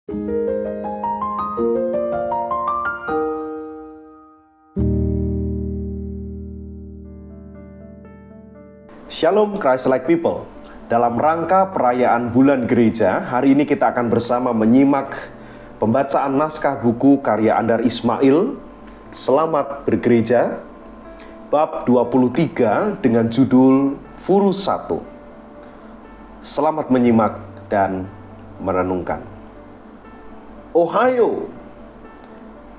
Shalom Christ-like people. Dalam rangka perayaan bulan gereja, hari ini kita akan bersama menyimak pembacaan naskah buku karya Andar Ismail, Selamat Bergereja, bab 23 dengan judul Furus 1. Selamat menyimak dan merenungkan. Ohayo.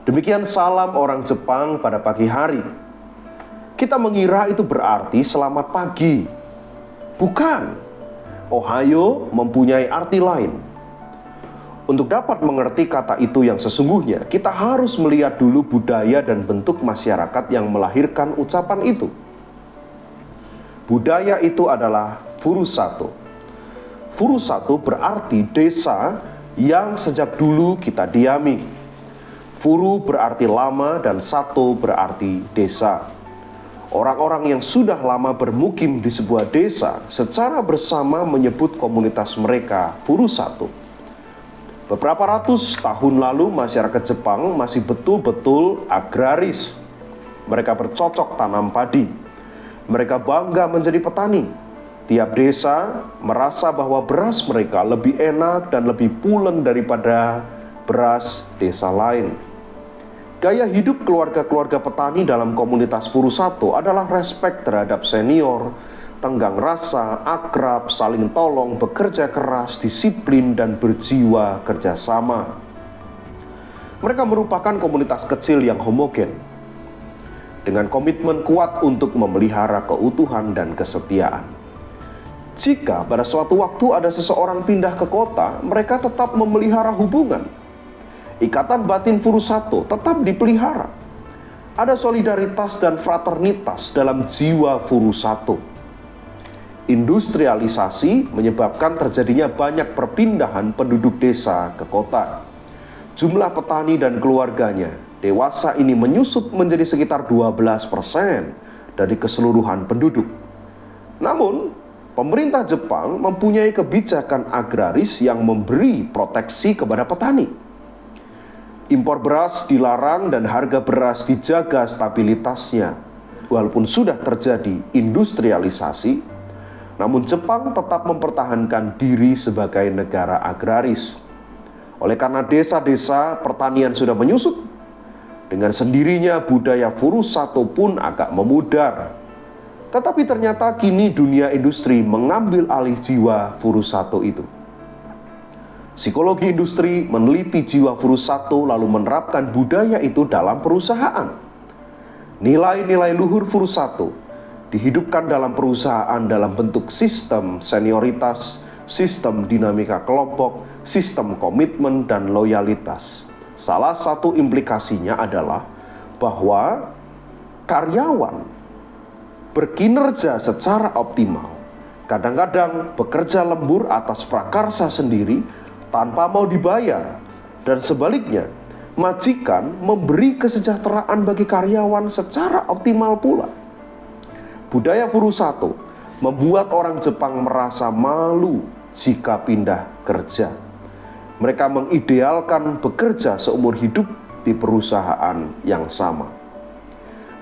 Demikian salam orang Jepang pada pagi hari. Kita mengira itu berarti selamat pagi. Bukan. Ohayo mempunyai arti lain. Untuk dapat mengerti kata itu yang sesungguhnya, kita harus melihat dulu budaya dan bentuk masyarakat yang melahirkan ucapan itu. Budaya itu adalah Furus 1. Furus 1 berarti desa yang sejak dulu kita diami. Furu berarti lama dan satu berarti desa. Orang-orang yang sudah lama bermukim di sebuah desa secara bersama menyebut komunitas mereka Furus 1. Beberapa ratus tahun lalu masyarakat Jepang masih betul-betul agraris. Mereka bercocok tanam padi. Mereka bangga menjadi petani. Tiap desa merasa bahwa beras mereka lebih enak dan lebih pulen daripada beras desa lain. Gaya hidup keluarga-keluarga petani dalam komunitas Furus 1 adalah respek terhadap senior, tenggang rasa, akrab, saling tolong, bekerja keras, disiplin, dan berjiwa kerjasama. Mereka merupakan komunitas kecil yang homogen, dengan komitmen kuat untuk memelihara keutuhan dan kesetiaan. Jika pada suatu waktu ada seseorang pindah ke kota, mereka tetap memelihara hubungan. Ikatan batin Furus 1 tetap dipelihara. Ada solidaritas dan fraternitas dalam jiwa Furus 1. Industrialisasi menyebabkan terjadinya banyak perpindahan penduduk desa ke kota. Jumlah petani dan keluarganya dewasa ini menyusut menjadi sekitar 12% dari keseluruhan penduduk. Namun, pemerintah Jepang mempunyai kebijakan agraris yang memberi proteksi kepada petani. Impor beras dilarang dan harga beras dijaga stabilitasnya. Walaupun sudah terjadi industrialisasi, namun Jepang tetap mempertahankan diri sebagai negara agraris. Oleh karena desa-desa pertanian sudah menyusut, dengan sendirinya budaya Furus 1 pun agak memudar. Tetapi ternyata kini dunia industri mengambil alih jiwa Furus 1 itu. Psikologi industri meneliti jiwa Furus 1 lalu menerapkan budaya itu dalam perusahaan. Nilai-nilai luhur Furus 1 dihidupkan dalam perusahaan dalam bentuk sistem senioritas, sistem dinamika kelompok, sistem komitmen dan loyalitas. Salah satu implikasinya adalah bahwa karyawan berkinerja secara optimal, kadang-kadang bekerja lembur atas prakarsa sendiri tanpa mau dibayar, dan sebaliknya majikan memberi kesejahteraan bagi karyawan secara optimal pula. Budaya Furus 1 membuat orang Jepang merasa malu jika pindah kerja. Mereka mengidealkan bekerja seumur hidup di perusahaan yang sama.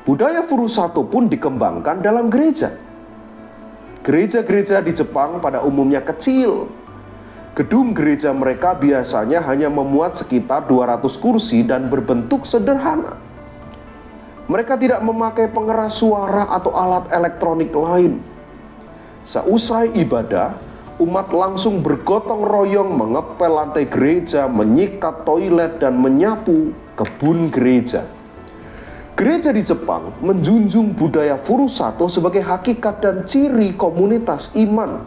Budaya Furus 1 pun dikembangkan dalam gereja. Gereja-gereja di Jepang pada umumnya kecil. Gedung gereja mereka biasanya hanya memuat sekitar 200 kursi dan berbentuk sederhana. Mereka tidak memakai pengeras suara atau alat elektronik lain. Seusai ibadah, umat langsung bergotong royong mengepel lantai gereja, menyikat toilet, dan menyapu kebun gereja. Gereja di Jepang menjunjung budaya Furus 1 sebagai hakikat dan ciri komunitas iman.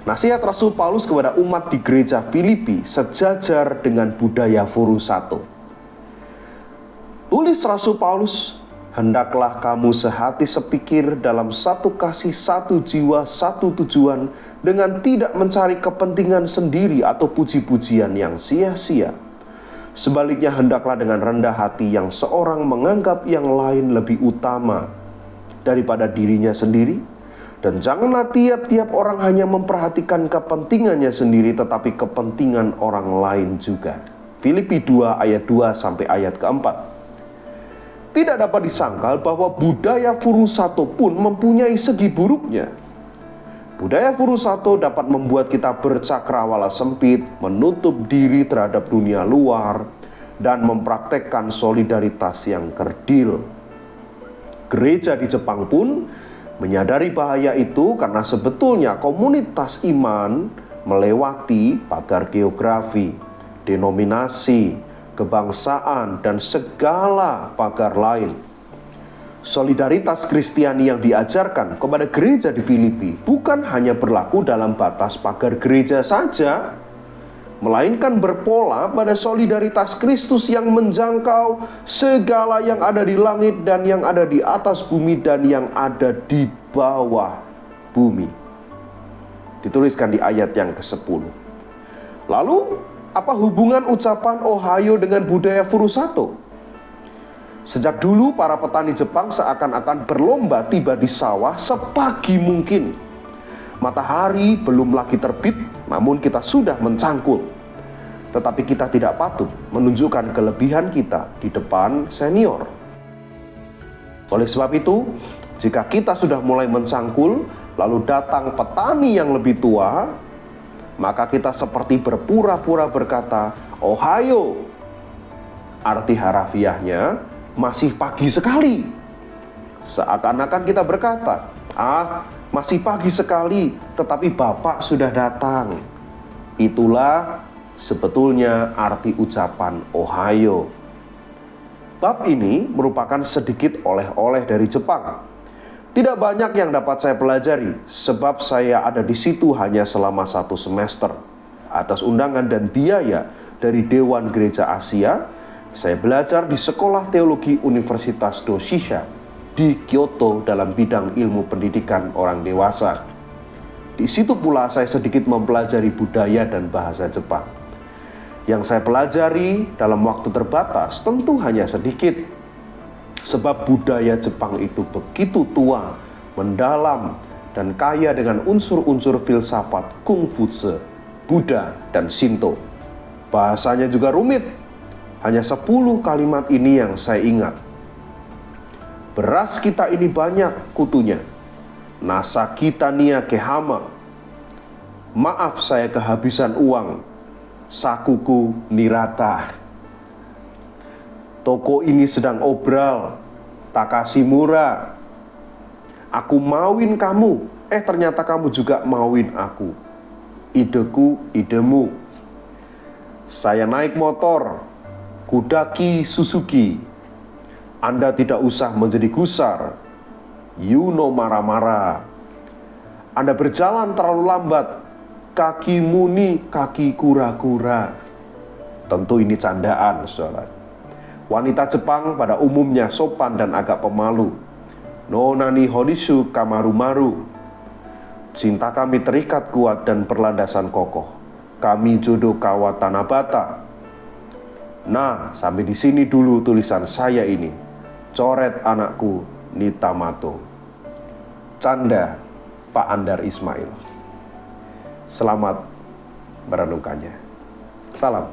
Nasihat Rasul Paulus kepada umat di gereja Filipi sejajar dengan budaya Furus 1. Tulis Rasul Paulus, hendaklah kamu sehati sepikir dalam satu kasih, satu jiwa, satu tujuan, dengan tidak mencari kepentingan sendiri atau puji-pujian yang sia-sia. Sebaliknya hendaklah dengan rendah hati yang seorang menganggap yang lain lebih utama daripada dirinya sendiri, Dan janganlah tiap-tiap orang hanya memperhatikan kepentingannya sendiri, tetapi kepentingan orang lain juga. Filipi 2 ayat 2 sampai ayat keempat. Tidak dapat disangkal bahwa budaya Furusato pun mempunyai segi buruknya. Budaya Furusato dapat membuat kita bercakrawala sempit, menutup diri terhadap dunia luar, dan mempraktekkan solidaritas yang kerdil. Gereja di Jepang pun menyadari bahaya itu karena sebetulnya komunitas iman melewati pagar geografi, denominasi, kebangsaan, dan segala pagar lain. Solidaritas Kristiani yang diajarkan kepada gereja di Filipi bukan hanya berlaku dalam batas pagar gereja saja, melainkan berpola pada solidaritas Kristus yang menjangkau segala yang ada di langit dan yang ada di atas bumi dan yang ada di bawah bumi. Dituliskan di ayat yang ke-10. Lalu, apa hubungan ucapan Ohayo dengan budaya Furusato? Sejak dulu para petani Jepang seakan-akan berlomba tiba di sawah sepagi mungkin. Matahari belum lagi terbit, namun kita sudah mencangkul. Tetapi kita tidak patut menunjukkan kelebihan kita di depan senior. Oleh sebab itu, jika kita sudah mulai mencangkul, lalu datang petani yang lebih tua, maka kita seperti berpura-pura berkata, "Ohayo." Arti harafiahnya, masih pagi sekali. Seakan-akan kita berkata, masih pagi sekali, tetapi Bapak sudah datang. Itulah sebetulnya arti ucapan Ohayo. Bab ini merupakan sedikit oleh-oleh dari Jepang. Tidak banyak yang dapat saya pelajari, sebab saya ada di situ hanya selama 1 semester. Atas undangan dan biaya dari Dewan Gereja Asia, saya belajar di Sekolah Teologi Universitas Doshisha di Kyoto dalam bidang ilmu pendidikan orang dewasa. Di situ pula saya sedikit mempelajari budaya dan bahasa Jepang. Yang saya pelajari dalam waktu terbatas tentu hanya sedikit, sebab budaya Jepang itu begitu tua, mendalam, dan kaya dengan unsur-unsur filsafat Kungfuzi, Buddha, dan Shinto. Bahasanya juga rumit. Hanya 10 kalimat ini yang saya ingat. Beras kita ini banyak kutunya. Nasa kita nia kehama. Maaf saya kehabisan uang. Sakuku nirata. Toko ini sedang obral. Takashi murah. Aku mauin kamu. Ternyata kamu juga mauin aku. Ideku idemu. Saya naik motor. Kudaki Suzuki. Anda tidak usah menjadi gusar. Yuno marah-marah. Anda berjalan terlalu lambat. Kaki muni, kaki kura-kura. Tentu ini candaan, saudara. Wanita Jepang pada umumnya sopan dan agak pemalu. Nonani hodisu kamaru-maru. Cinta kami terikat kuat dan berlandasan kokoh. Kami jodoh kawatanabata. Nah, sampai di sini dulu tulisan saya ini. Coret anakku Nitamato. Canda Pak Andar Ismail. Selamat merenungkannya. Salam.